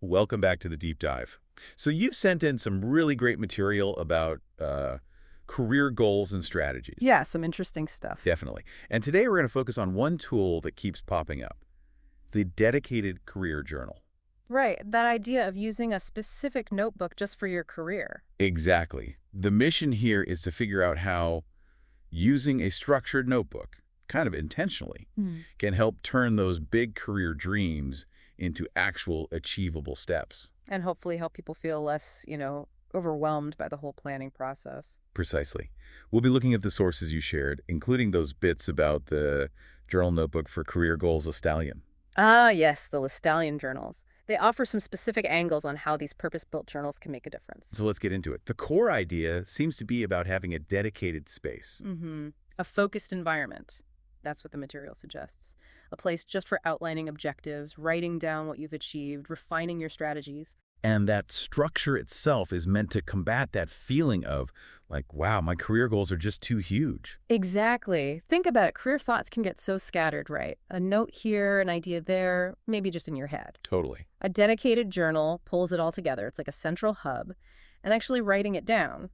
Welcome back to the deep dive. So you've sent in some really great material about career goals and strategies. Yeah, some interesting stuff. Definitely. And today we're going to focus on one tool that keeps popping up, the dedicated career journal. Right, that idea of using a specific notebook just for your career. Exactly. The mission here is to figure out how using a structured notebook, kind of intentionally, can help turn those big career dreams into actual achievable steps. And hopefully help people feel less, overwhelmed by the whole planning process. Precisely. We'll be looking at the sources you shared, including those bits about the journal notebook for career goals, a stallion. Ah, yes, the Listallian journals. They offer some specific angles on how these purpose-built journals can make a difference. So let's get into it. The core idea seems to be about having a dedicated space. A focused environment. That's what the material suggests. A place just for outlining objectives, writing down what you've achieved, refining your strategies. And that structure itself is meant to combat that feeling of, like, wow, my career goals are just too huge. Exactly. Think about it. Career thoughts can get so scattered, right? A note here, an idea there, maybe just in your head. Totally. A dedicated journal pulls it all together. It's like a central hub. And actually writing it down,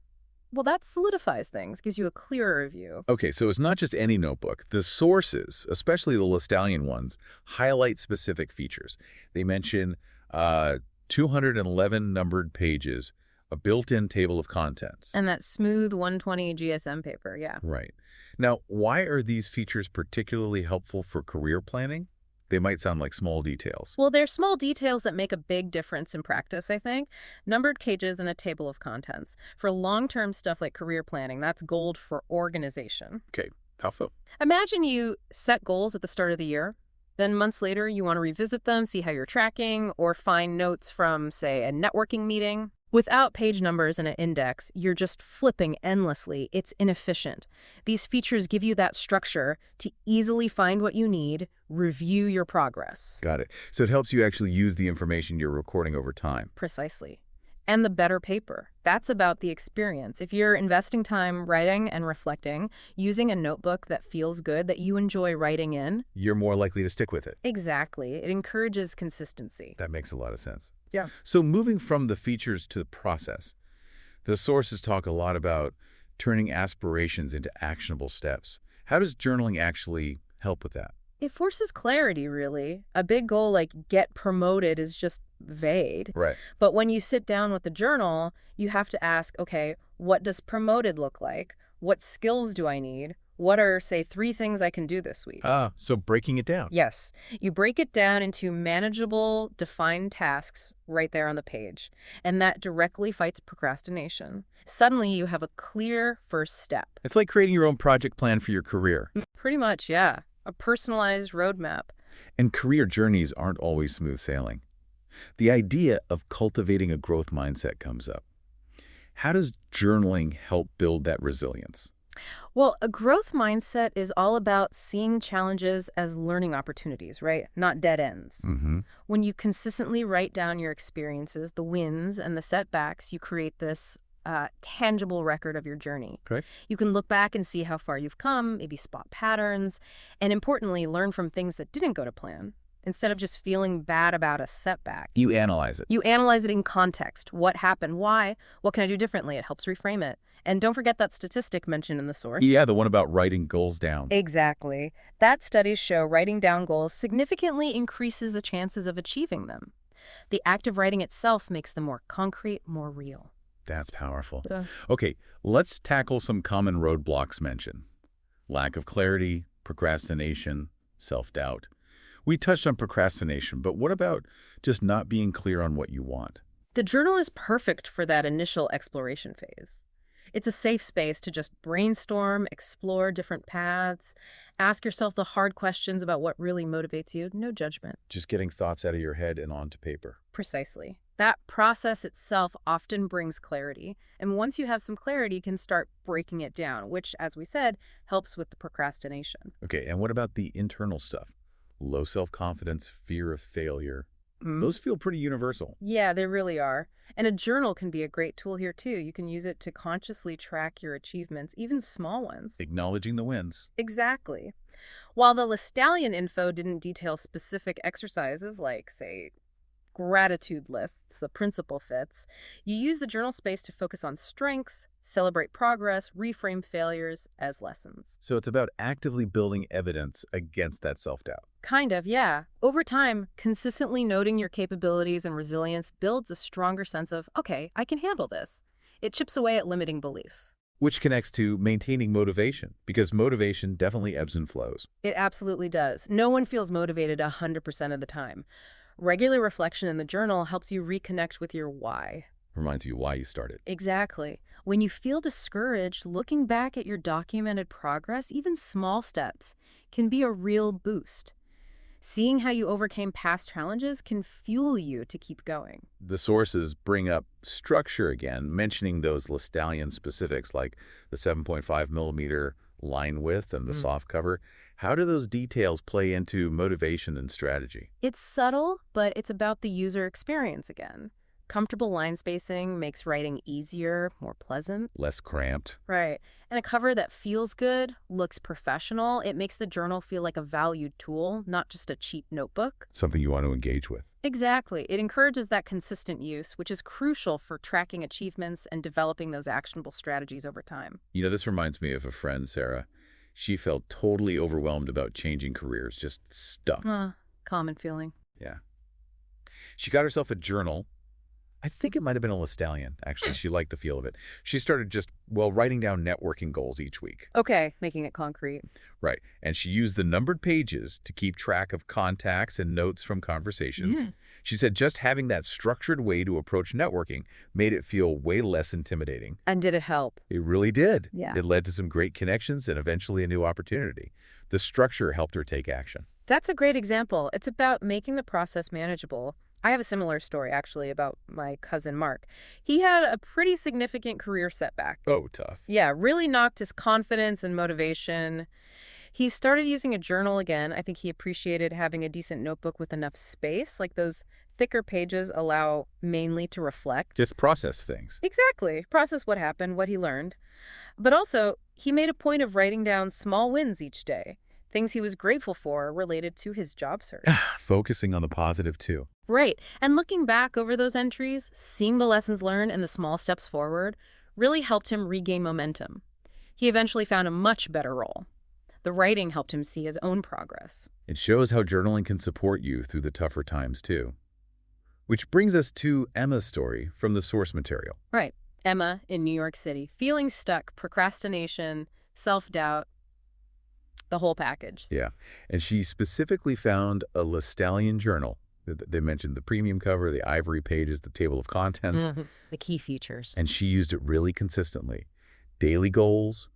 well, that solidifies things, gives you a clearer view. Okay, so it's not just any notebook. The sources, especially the Listallian ones, highlight specific features. They mention 211 numbered pages, a built-in table of contents. And that smooth 120 GSM paper, yeah. Right. Now, why are these features particularly helpful for career planning? They might sound like small details. Well, they're small details that make a big difference in practice, I think. Numbered pages and a table of contents. For long-term stuff like career planning, that's gold for organization. Okay, how so? Imagine you set goals at the start of the year. Then months later, you want to revisit them, see how you're tracking, or find notes from, say, a networking meeting. Without page numbers and an index, you're just flipping endlessly. It's inefficient. These features give you that structure to easily find what you need, review your progress. Got it. So it helps you actually use the information you're recording over time. Precisely. And the better paper. That's about the experience. If you're investing time writing and reflecting, using a notebook that feels good, that you enjoy writing in. You're more likely to stick with it. Exactly. It encourages consistency. That makes a lot of sense. Yeah. So moving from the features to the process, the sources talk a lot about turning aspirations into actionable steps. How does journaling actually help with that? It forces clarity, really. A big goal like get promoted is just vague. Right. But when you sit down with the journal, you have to ask, okay, what does promoted look like? What skills do I need? What are, say, 3 things I can do this week? So breaking it down. Yes. You break it down into manageable, defined tasks right there on the page. And that directly fights procrastination. Suddenly, you have a clear first step. It's like creating your own project plan for your career. Pretty much, yeah. A personalized roadmap. And career journeys aren't always smooth sailing. The idea of cultivating a growth mindset comes up. How does journaling help build that resilience? Well, a growth mindset is all about seeing challenges as learning opportunities, right? Not dead ends. When you consistently write down your experiences, the wins and the setbacks, you create this tangible record of your journey. Okay. You can look back and see how far you've come, maybe spot patterns, and importantly, learn from things that didn't go to plan. Instead of just feeling bad about a setback. You analyze it. You analyze it in context. What happened? Why? What can I do differently? It helps reframe it. And don't forget that statistic mentioned in the source. Yeah, the one about writing goals down. Exactly. That studies show writing down goals significantly increases the chances of achieving them. The act of writing itself makes them more concrete, more real. That's powerful. Yeah. Okay, let's tackle some common roadblocks mentioned. Lack of clarity, procrastination, self-doubt. We touched on procrastination, but what about just not being clear on what you want? The journal is perfect for that initial exploration phase. It's a safe space to just brainstorm, explore different paths, ask yourself the hard questions about what really motivates you. No judgment. Just getting thoughts out of your head and onto paper. Precisely. That process itself often brings clarity. And once you have some clarity, you can start breaking it down, which, as we said, helps with the procrastination. Okay, and what about the internal stuff? Low self-confidence, fear of failure. Those feel pretty universal. Yeah, they really are. And a journal can be a great tool here, too. You can use it to consciously track your achievements, even small ones. Acknowledging the wins. Exactly. While the Listallian info didn't detail specific exercises like, say, gratitude lists, the principal fits. You use the journal space to focus on strengths, celebrate progress, reframe failures as lessons. So it's about actively building evidence against that self-doubt. Kind of, yeah. Over time, consistently noting your capabilities and resilience builds a stronger sense of, okay, I can handle this. It chips away at limiting beliefs. Which connects to maintaining motivation, because motivation definitely ebbs and flows. It absolutely does. No one feels motivated 100% of the time. Regular reflection in the journal helps you reconnect with your why. Reminds you why you started. Exactly. When you feel discouraged, looking back at your documented progress, even small steps, can be a real boost. Seeing how you overcame past challenges can fuel you to keep going. The sources bring up structure again, mentioning those Listalian specifics like the 7.5 millimeter line width and the soft cover. How do those details play into motivation and strategy? It's subtle, but it's about the user experience again. Comfortable line spacing makes writing easier, more pleasant. Less cramped. Right. And a cover that feels good, looks professional. It makes the journal feel like a valued tool, not just a cheap notebook. Something you want to engage with. Exactly. It encourages that consistent use, which is crucial for tracking achievements and developing those actionable strategies over time. You know, this reminds me of a friend, Sarah. She felt totally overwhelmed about changing careers, just stuck. Common feeling. Yeah. She got herself a journal. I think it might have been a Listalian, actually. She liked the feel of it. She started just, writing down networking goals each week. Okay, making it concrete. Right. And she used the numbered pages to keep track of contacts and notes from conversations. She said just having that structured way to approach networking made it feel way less intimidating. And did it help? It really did. Yeah. It led to some great connections and eventually a new opportunity. The structure helped her take action. That's a great example. It's about making the process manageable. I have a similar story, actually, about my cousin Mark. He had a pretty significant career setback. Oh, tough. Yeah, really knocked his confidence and motivation. He started using a journal again. I think he appreciated having a decent notebook with enough space. Like those thicker pages allow mainly to reflect. Just process things. Exactly. Process what happened, what he learned. But also, he made a point of writing down small wins each day, things he was grateful for related to his job search. Focusing on the positive, too. Right. And looking back over those entries, seeing the lessons learned and the small steps forward really helped him regain momentum. He eventually found a much better role. The writing helped him see his own progress. It shows how journaling can support you through the tougher times, too. Which brings us to Emma's story from the source material. Right. Emma in New York City, feeling stuck, procrastination, self-doubt, the whole package. Yeah. And she specifically found a Listalian journal. They mentioned the premium cover, the ivory pages, the table of contents. The key features. And she used it really consistently. Daily goals,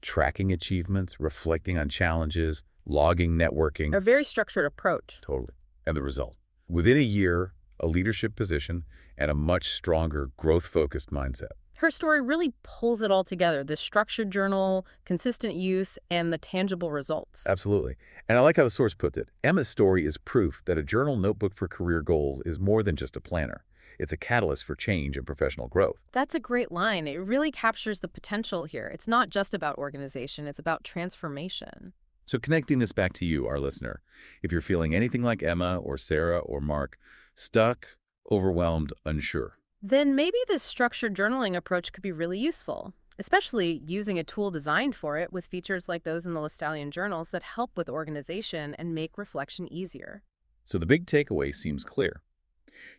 tracking achievements, reflecting on challenges, logging, networking. A very structured approach. Totally. And the result. Within a year, a leadership position and a much stronger growth-focused mindset. Her story really pulls it all together, the structured journal, consistent use, and the tangible results. Absolutely. And I like how the source puts it. Emma's story is proof that a journal notebook for career goals is more than just a planner. It's a catalyst for change and professional growth. That's a great line. It really captures the potential here. It's not just about organization, it's about transformation. So connecting this back to you, our listener, if you're feeling anything like Emma or Sarah or Mark, stuck, overwhelmed, unsure, then maybe this structured journaling approach could be really useful, especially using a tool designed for it with features like those in the Listalian journals that help with organization and make reflection easier. So the big takeaway seems clear.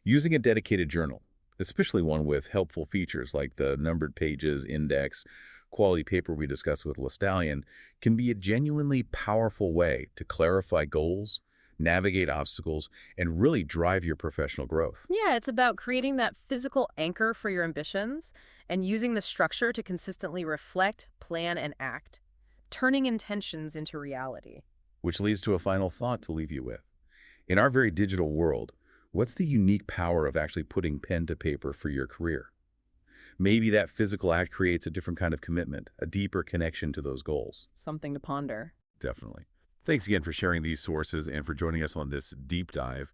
Using a dedicated journal, especially one with helpful features like the numbered pages, index, quality paper we discussed with Listalian, can be a genuinely powerful way to clarify goals, navigate obstacles, and really drive your professional growth. Yeah, it's about creating that physical anchor for your ambitions and using the structure to consistently reflect, plan, and act, turning intentions into reality. Which leads to a final thought to leave you with. In our very digital world, what's the unique power of actually putting pen to paper for your career? Maybe that physical act creates a different kind of commitment, a deeper connection to those goals. Something to ponder. Definitely. Thanks again for sharing these sources and for joining us on this deep dive.